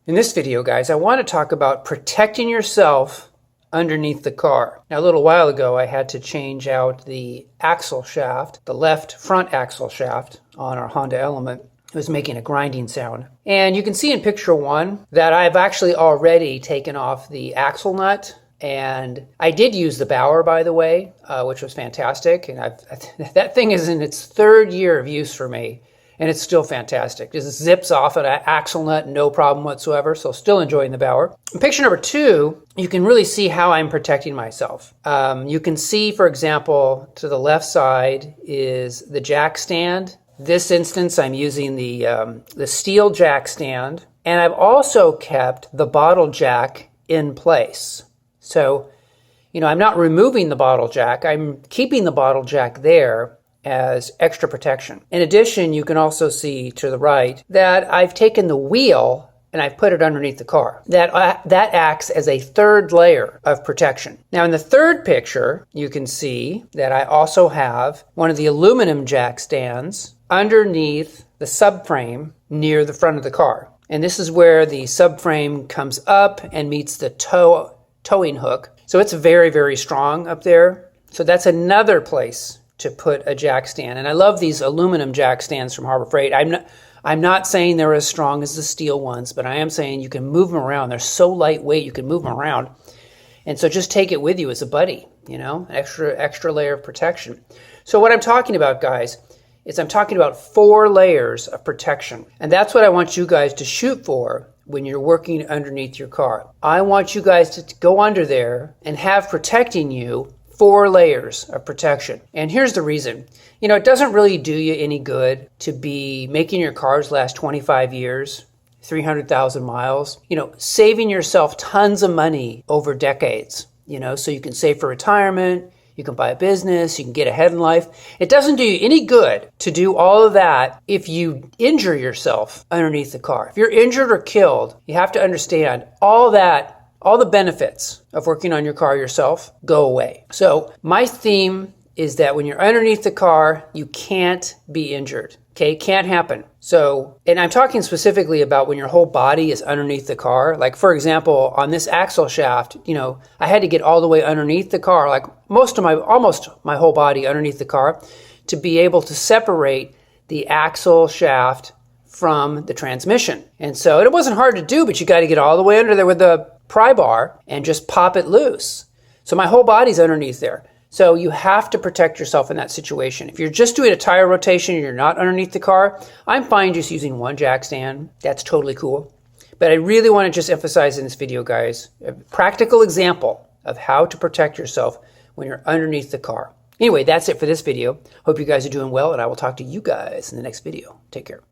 In this video, guys, I want to talk about protecting yourself underneath the car. Now, a little while ago, I had to change out the axle shaft, the left front axle shaft on our Honda Element. It was making a grinding sound. And you can see in picture one that I've actually already taken off the axle nut. And I did use the Bauer, by the way, which was fantastic. And that thing is in its third year of use for me. And it's still fantastic. Just zips off an axle nut, no problem whatsoever. So still enjoying the Bauer. In picture number two, you can really see how I'm protecting myself. You can see, for example, to the left side is the jack stand. This instance, I'm using the steel jack stand. And I've also kept the bottle jack in place. So, I'm not removing the bottle jack. I'm keeping the bottle jack there as extra protection. In addition, you can also see to the right that I've taken the wheel and I've put it underneath the car. That acts as a third layer of protection. Now in the third picture, you can see that I also have one of the aluminum jack stands underneath the subframe near the front of the car. And this is where the subframe comes up and meets the towing hook. So it's very, very strong up there. So that's another place to put a jack stand. And I love these aluminum jack stands from Harbor Freight. I'm not saying they're as strong as the steel ones, but I am saying you can move them around. They're so lightweight, you can move them around. And so just take it with you as a buddy, an extra layer of protection. So what I'm talking about, guys, is I'm talking about 4 layers of protection. And that's what I want you guys to shoot for when you're working underneath your car. I want you guys to go under there and have protecting you 4 layers of protection. And here's the reason. It doesn't really do you any good to be making your cars last 25 years, 300,000 miles, saving yourself tons of money over decades, so you can save for retirement, you can buy a business, you can get ahead in life. It doesn't do you any good to do all of that if you injure yourself underneath the car. If you're injured or killed, you have to understand all the benefits of working on your car yourself go away. So my theme is that when you're underneath the car, you can't be injured. Okay, it can't happen. So, and I'm talking specifically about when your whole body is underneath the car. Like for example, on this axle shaft, I had to get all the way underneath the car, like almost my whole body underneath the car, to be able to separate the axle shaft from the transmission. And so it wasn't hard to do, but you got to get all the way under there with the pry bar and just pop it loose. So my whole body's underneath there. So you have to protect yourself in that situation. If you're just doing a tire rotation and you're not underneath the car, I'm fine just using one jack stand. That's totally cool. But I really want to just emphasize in this video, guys, a practical example of how to protect yourself when you're underneath the car. Anyway, that's it for this video. Hope you guys are doing well, and I will talk to you guys in the next video. Take care.